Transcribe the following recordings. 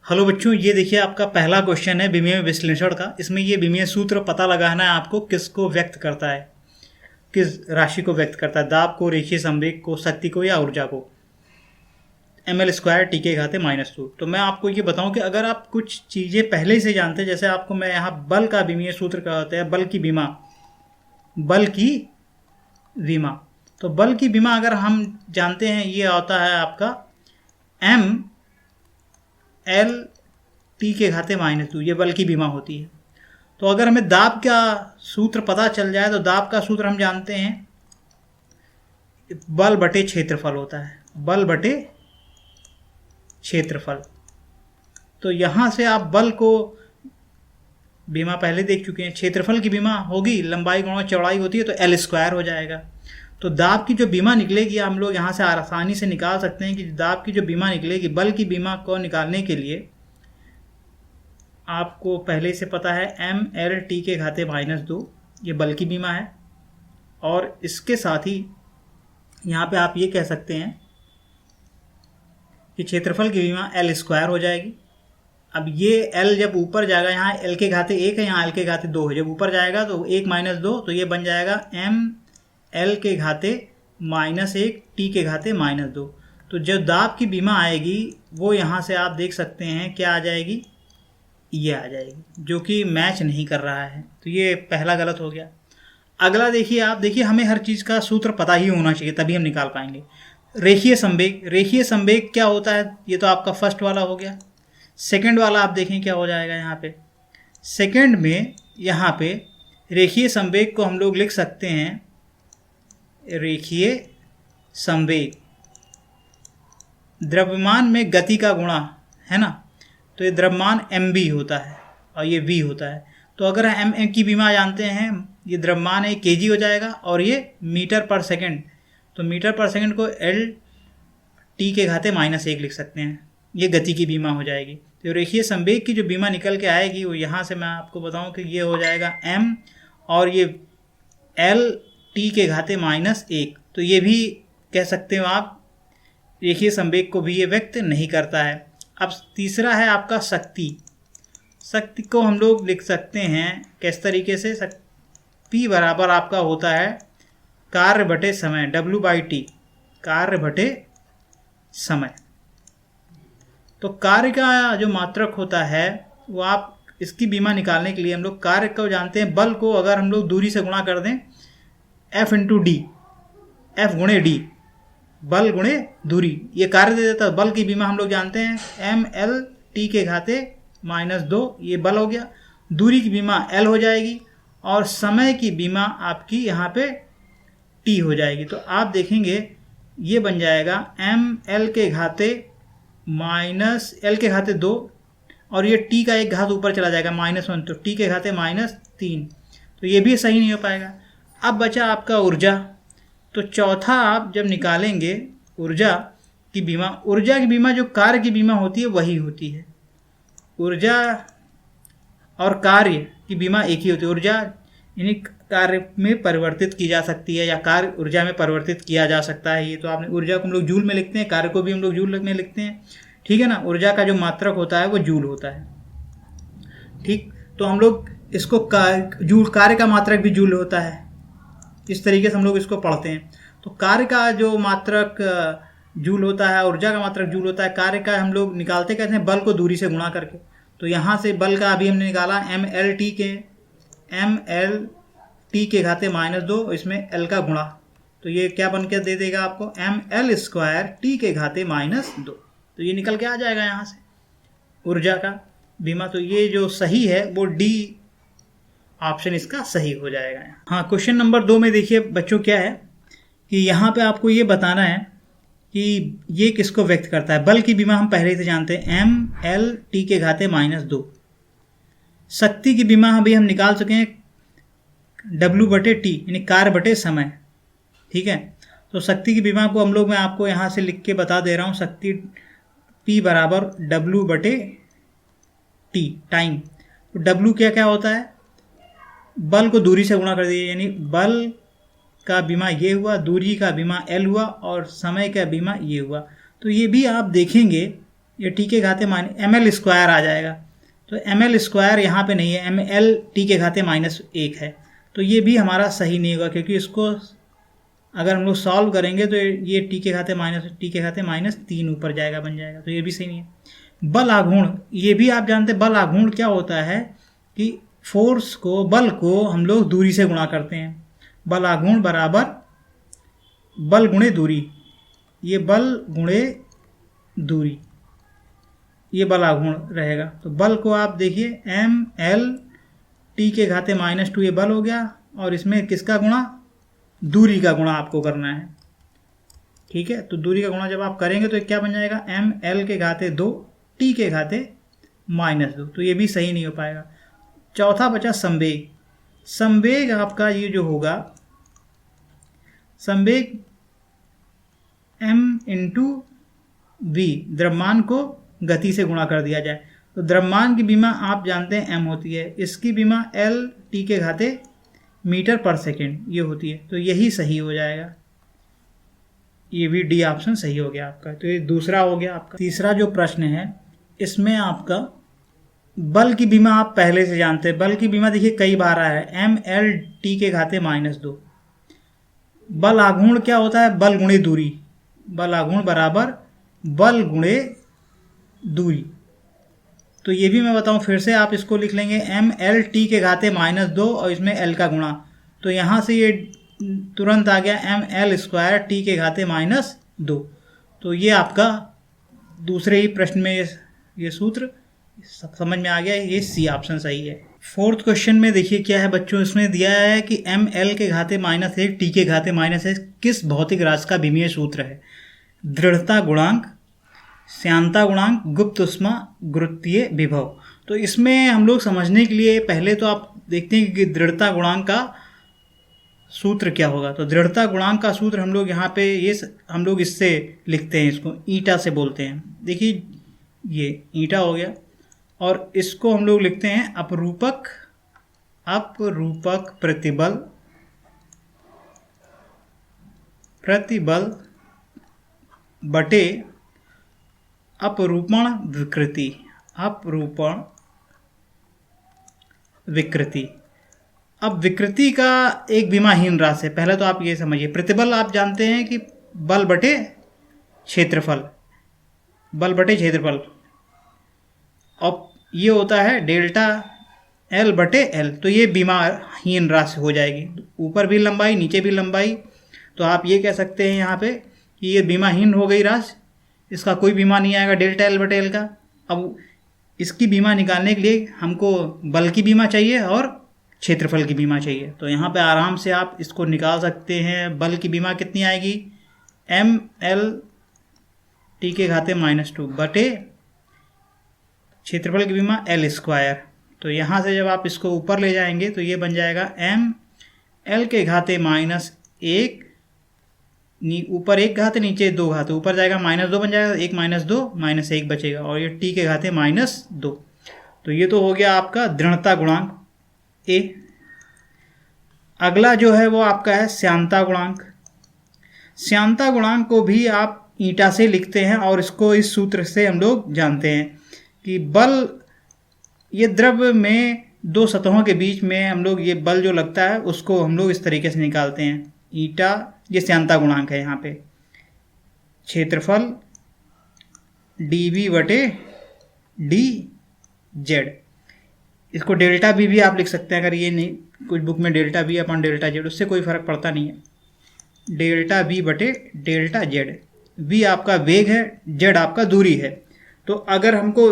Hello बच्चों, ये देखिए आपका पहला क्वेश्चन है विमीय विश्लेषण का। इसमें ये विमीय सूत्र पता लगाना है आपको, किसको व्यक्त करता है, किस राशि को व्यक्त करता है, दाब को, रेखीय संवेग को, शक्ति को या ऊर्जा को। ml² टी के घाते -2। तो मैं आपको ये बताऊं कि अगर आप कुछ चीज़ें पहले से जानते हैं, जैसे आपको मैं यहाँ बल का विमीय सूत्र कहते हैं, बल की विमा, बल की विमा। तो बल की विमा अगर हम जानते हैं, ये आता है आपका ml टी के घाते -2, ये बल की विमा होती है। तो अगर हमें दाब का सूत्र पता चल जाए तो दाब का सूत्र हम जानते हैं, बल बटे क्षेत्रफल होता है, बल बटे क्षेत्रफल। तो यहाँ से आप बल को विमा पहले देख चुके हैं, क्षेत्रफल की विमा होगी लंबाई गुणा चौड़ाई होती है, तो l² हो जाएगा। तो दाब की जो विमा निकलेगी हम लोग यहाँ से आसानी से निकाल सकते हैं कि दाब की जो विमा निकलेगी, बल की विमा को निकालने के लिए आपको पहले से पता है ml टी के घाते -2, ये बल की विमा है। और इसके साथ ही यहाँ पे आप ये कह सकते हैं कि क्षेत्रफल की विमा l² हो जाएगी। अब ये l जब ऊपर जाएगा, यहाँ l के घाते 1 है, यहाँ l के घाते 2 है, जब ऊपर जाएगा तो 1 - 2, तो ये बन जाएगा ml के घाते -1 टी के घाते -2। तो जो दाब की विमा आएगी वो यहाँ से आप देख सकते हैं क्या आ जाएगी, ये आ जाएगी, जो कि मैच नहीं कर रहा है। तो ये पहला गलत हो गया। अगला देखिए, आप देखिए हमें हर चीज़ का सूत्र पता ही होना चाहिए, तभी हम निकाल पाएंगे। रेखीय संवेग, रेखीय संवेग क्या होता है, ये तो आपका फर्स्ट वाला हो गया। सेकंड वाला आप देखें क्या हो जाएगा यहाँ पे। सेकंड में यहाँ पे रेखीय संवेग को हम लोग लिख सकते हैं, रेखीय संवेग द्रव्यमान में गति का गुणा है ना, तो ये द्रव्यमान mv होता है और ये v होता है। तो अगर हम m की विमा जानते हैं, ये द्रव्यमान है, kg हो जाएगा, और ये मीटर पर सेकंड, तो मीटर पर सेकंड को l टी के घाते -1 लिख सकते हैं, ये गति की बीमा हो जाएगी। तो रेखीय संवेग की जो बीमा निकल के आएगी वो यहाँ से मैं आपको बताऊं कि ये हो जाएगा m, और ये l टी के घाते -1। तो ये भी कह सकते हो आप, रेखीय संवेग को भी ये व्यक्त नहीं करता है। अब तीसरा है आपका शक्ति। शक्ति को हम लोग लिख सकते हैं किस तरीके से, P बराबर आपका होता है कार्य बटे समय, W/T, कार्य बटे समय। तो कार्य का जो मात्रक होता है वो आप इसकी बीमा निकालने के लिए हम लोग कार्य को जानते हैं, बल को अगर हम लोग दूरी से गुणा कर दें, F × D, F × D, बल गुणे दूरी, ये कार्य दे देता है। बल की बीमा हम लोग जानते हैं ml टी के घाते -2, ये बल हो गया। दूरी की बीमा l हो जाएगी, और समय की बीमा आपकी यहाँ पे t हो जाएगी। तो आप देखेंगे ये बन जाएगा ml के घाते -l के घाते 2, और ये t का एक घात ऊपर चला जाएगा -1, तो t के घाते -3। तो ये भी सही नहीं हो पाएगा। अब बचा आपका ऊर्जा। तो चौथा आप जब निकालेंगे ऊर्जा की बीमा, ऊर्जा की बीमा जो कार्य की बीमा होती है वही होती है। ऊर्जा और कार्य की बीमा एक ही होती है। ऊर्जा यानी कार्य में परिवर्तित की जा सकती है, या कार्य ऊर्जा में परिवर्तित किया जा सकता है। ये तो आपने, ऊर्जा को हम लोग जूल में लिखते हैं, कार्य को भी हम लोग जूल में लिखते हैं, ठीक है ना। ऊर्जा का जो मात्रक होता है वो जूल होता है, ठीक। तो हम लोग इसको जूल, कार्य का मात्रक भी जूल होता है, इस तरीके से हम लोग इसको पढ़ते हैं। तो कार्य का जो मात्रक जूल होता है, ऊर्जा का मात्रक जूल होता है। कार्य का हम लोग निकालते कैसे हैं, बल को दूरी से गुणा करके। तो यहाँ से बल का अभी हमने निकाला ml टी के घाते -2, इसमें l का गुणा, तो ये क्या बन के दे देगा आपको, ml² टी के घाते -2। तो ये निकल के आ जाएगा यहाँ से ऊर्जा का बीमा। तो ये जो सही है वो डी ऑप्शन इसका सही हो जाएगा। हाँ, क्वेश्चन नंबर 2 में देखिए बच्चों क्या है कि यहाँ पे आपको ये बताना है कि ये किसको व्यक्त करता है। बल की बीमा हम पहले से जानते हैं, ml टी के घाते -2। शक्ति की बीमा अभी हम निकाल चुके हैं, W/T, यानी कार्य बटे समय, ठीक है। तो शक्ति की बीमा को हम लोग, मैं आपको यहाँ से लिख के बता दे रहा हूँ, शक्ति P बराबर W/T, टाइम। तो W क्या क्या होता है, बल को दूरी से गुणा कर दिए, यानी बल का बीमा ये हुआ, दूरी का बीमा l हुआ, और समय का बीमा ये हुआ। तो ये भी आप देखेंगे ये टी के घाते माइनस ml² आ जाएगा। तो ml² यहाँ पे नहीं है, ml टी के घाते -1 है। तो ये भी हमारा सही नहीं होगा, क्योंकि इसको अगर हम लोग सॉल्व करेंगे तो ये टी के घाते -3 ऊपर जाएगा, बन जाएगा। तो ये भी सही नहीं है। बल आघूर्ण, ये भी आप जानते हैं बल आघूर्ण क्या होता है कि फोर्स को, बल को हम लोग दूरी से गुणा करते हैं। बल आघूर्ण बराबर बल गुणे दूरी, ये बल गुणे दूरी, ये बल आघूर्ण रहेगा। तो बल को आप देखिए ml टी के घाते -2 ये बल हो गया, और इसमें किसका गुणा, दूरी का गुणा आपको करना है। ठीक है, तो दूरी का गुणा जब आप करेंगे तो क्या बन जाएगा, ml के घाते 2 टी के घाते -2। तो ये भी सही नहीं हो पाएगा। चौथा बचा संवेग। संवेग आपका ये जो होगा, संवेग m × v, द्रव्यमान को गति से गुणा कर दिया जाए। तो द्रव्यमान की विमा आप जानते हैं m होती है, इसकी विमा l टी के घाते मीटर/सेकेंड ये होती है। तो यही सही हो जाएगा, ये भी डी ऑप्शन सही हो गया आपका। तो ये दूसरा हो गया आपका। तीसरा जो प्रश्न है, इसमें आपका बल की विमा आप पहले से जानते हैं। बल की विमा देखिए कई बार आया है, ml टी के घाते -2। बल आघूर्ण क्या होता है, बल गुणे दूरी, बल आघूर्ण बराबर बल गुणे दूरी। तो ये भी मैं बताऊं फिर से, आप इसको लिख लेंगे ml टी के घाते -2 और इसमें l का गुणा। तो यहाँ से ये तुरंत आ गया ml² टी के घाते -2। तो ये आपका दूसरे ही प्रश्न में ये सूत्र समझ में आ गया, ये सी ऑप्शन सही है। फोर्थ क्वेश्चन में देखिए क्या है बच्चों, इसमें दिया है कि ml के घाते -1 टी के घाते -1 किस भौतिक राशि का विमीय सूत्र है। दृढ़ता गुणांक, श्यानता गुणांक, गुप्त ऊष्मा, गुरुत्वीय विभव। तो इसमें हम लोग समझने के लिए पहले तो आप देखते हैं कि दृढ़ता गुणांक का सूत्र क्या होगा। तो दृढ़ता गुणांक का सूत्र हम लोग यहाँ पे हम लोग इससे लिखते हैं, इसको ईटा से बोलते हैं। देखिए ये ईटा हो गया, और इसको हम लोग लिखते हैं अपरूपक प्रतिबल बटे अपरूपण विकृति। अब विकृति का एक विमाहीन राशि है। पहले तो आप ये समझिए, प्रतिबल आप जानते हैं कि बल बटे क्षेत्रफल, अब ये होता है डेल्टा L बटे L। तो ये विमाहीन राशि हो जाएगी, ऊपर भी लंबाई नीचे भी लंबाई। तो आप ये कह सकते हैं यहाँ पे कि ये विमाहीन हो गई राशि, इसका कोई विमा नहीं आएगा डेल्टा L बटे L का। अब इसकी विमा निकालने के लिए हमको बल की विमा चाहिए और क्षेत्रफल की विमा चाहिए। तो यहाँ पे आराम से आप इसको निकाल सकते हैं। बल की विमा कितनी आएगी, ml टी के घाते -2 बटे क्षेत्रफल की विमा L²। तो यहाँ से जब आप इसको ऊपर ले जाएंगे तो ये बन जाएगा ml के घाते -1, ऊपर 1 घात नीचे 2 घात, ऊपर जाएगा -2 बन जाएगा, 1 -2 -1 बचेगा, और ये टी के घाते -2। तो ये तो हो गया आपका दृढ़ता गुणांक ए। अगला जो है वो आपका है श्यानता गुणांक। श्यानता गुणांक को भी आप ईटा से लिखते हैं, और इसको इस सूत्र से हम लोग जानते हैं कि बल, ये द्रव्य में 2 सतहों के बीच में हम लोग ये बल जो लगता है उसको हम लोग इस तरीके से निकालते हैं। ईटा ये श्यानता गुणांक है, यहाँ पे क्षेत्रफल dv बटे dz। इसको डेल्टा भी आप लिख सकते हैं, अगर ये नहीं कुछ बुक में delta v upon delta z, उससे कोई फर्क पड़ता नहीं है। डेल्टा v बटे डेल्टा z, v आपका वेग है, z आपका दूरी है। तो अगर हमको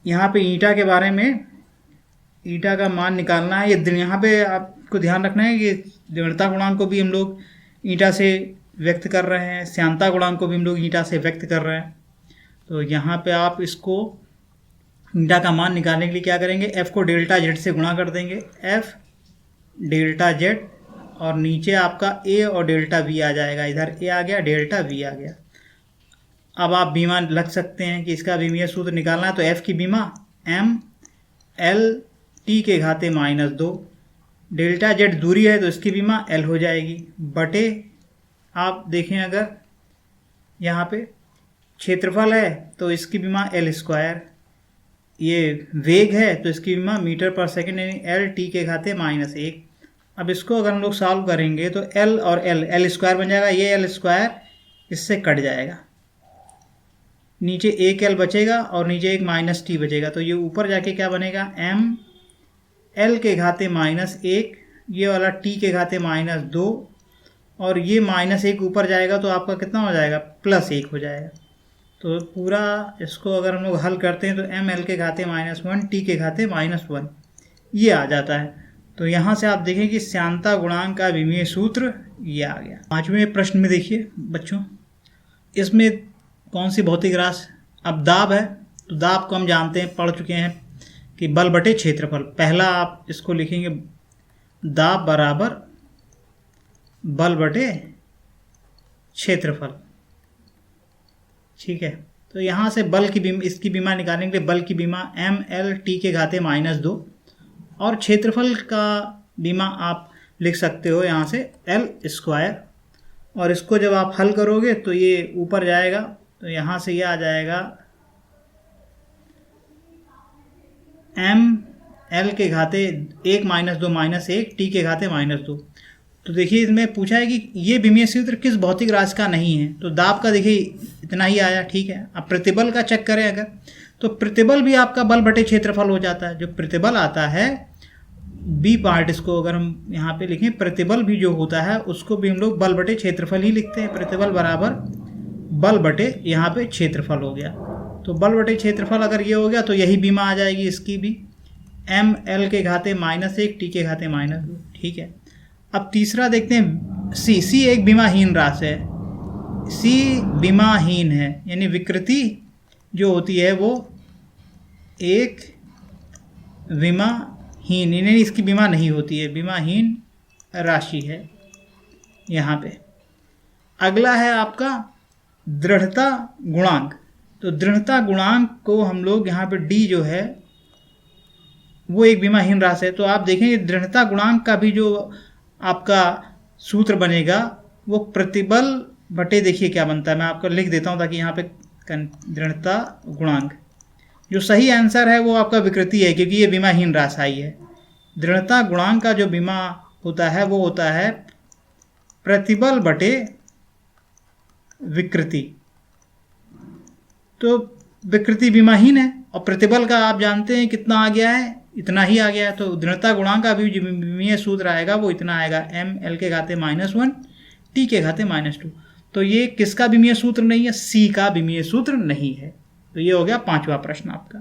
यहाँ पे ईटा के बारे में, ईटा का मान निकालना है, ये यहाँ पे आपको ध्यान रखना है कि दृढ़ता गुणांक को भी हम लोग ईटा से व्यक्त कर रहे हैं, श्यानता गुणांक को भी हम लोग ईटा से व्यक्त कर रहे हैं। तो यहाँ पे आप इसको ईटा का मान निकालने के लिए क्या करेंगे, f को डेल्टा z से गुणा कर देंगे, f डेल्टा z, और नीचे आपका a और डेल्टा v आ जाएगा, इधर a आ गया, डेल्टा v आ गया। अब आप बीमा लग सकते हैं कि इसका विमीय सूत्र निकालना है, तो f की बीमा ml टी के घाते -2, डेल्टा z दूरी है तो इसकी बीमा l हो जाएगी, बटे आप देखें अगर यहाँ पे क्षेत्रफल है तो इसकी बीमा एल स्क्वायर, ये वेग है तो इसकी बीमा मीटर पर सेकेंड यानी एल टी के घाते -1। अब इसको अगर हम लोग सॉल्व करेंगे तो एल और एल स्क्वायर बन जाएगा, ये एल स्क्वायर इससे कट जाएगा, नीचे एक एल बचेगा और नीचे एक -t बचेगा, तो ये ऊपर जाके क्या बनेगा m l के घाते -1, ये वाला t के घाते -2 और ये -1 ऊपर जाएगा तो आपका कितना हो जाएगा +1 हो जाएगा। तो पूरा इसको अगर हम लोग हल करते हैं तो m l के घाते -1 t के घाते -1 ये आ जाता है। तो यहाँ से आप देखें कि श्यानता गुणांक का विमीय सूत्र ये आ गया। 5वें प्रश्न में देखिए बच्चों, इसमें कौन सी भौतिक राशि, अब दाब है तो दाब को हम जानते हैं, पढ़ चुके हैं कि बल बटे क्षेत्रफल। पहला आप इसको लिखेंगे दाब बराबर बल बटे क्षेत्रफल, ठीक है। तो यहाँ से बल की इसकी बीमा निकालने के लिए बल की बीमा m l t के घाते -2 और क्षेत्रफल का बीमा आप लिख सकते हो यहाँ से एल स्क्वायर, और इसको जब आप हल करोगे तो ये ऊपर जाएगा तो यहाँ से ये आ जाएगा m l के घाते 1 -2 -1 t के घाते -2। तो देखिए इसमें पूछा है कि ये विमीय सूत्र किस भौतिक राशि का नहीं है, तो दाब का देखिए इतना ही आया, ठीक है। अब प्रतिबल का चेक करें अगर, तो प्रतिबल भी आपका बल बटे क्षेत्रफल हो जाता है। जो प्रतिबल आता है बी पार्ट, इसको अगर हम यहाँ पे लिखें, प्रतिबल भी जो होता है उसको भी हम लोग बल बटे क्षेत्रफल ही लिखते हैं। प्रतिबल बराबर बल बटे यहाँ पे क्षेत्रफल हो गया, तो बल बटे क्षेत्रफल अगर ये हो गया तो यही बीमा आ जाएगी इसकी भी, m l के घाते -1 t के घाते -2, ठीक है। अब तीसरा देखते हैं सी एक बीमाहीन राशि है, सी बीमाहीन है यानी विकृति जो होती है वो एक बीमाहीन, यानी इसकी बीमा नहीं होती है, बीमाहीन राशि है यहाँ पे। अगला है आपका दृढ़ता गुणांक, तो दृढ़ता गुणांक को हम लोग यहाँ पे d जो है वो एक बीमाहीन राशि है। तो आप देखेंगे दृढ़ता गुणांक का भी जो आपका सूत्र बनेगा वो प्रतिबल बटे, देखिए क्या बनता है, मैं आपको लिख देता हूँ ताकि यहाँ पे दृढ़ता गुणांक, जो सही आंसर है वो आपका विकृति है क्योंकि ये बीमाहीन राशि आई है। दृढ़ता गुणांक का जो बीमा होता है वो होता है प्रतिबल बटे विकृति, तो विकृति बीमाहीन है और प्रतिबल का आप जानते हैं कितना आ गया है, इतना ही आ गया है। तो दृढ़ता गुणांक का भी जो विमीय सूत्र आएगा वो इतना आएगा, m l के घाते -1 t के घाते -2। तो ये किसका विमीय सूत्र नहीं है, c का विमीय सूत्र नहीं है। तो ये हो गया 5वां प्रश्न आपका।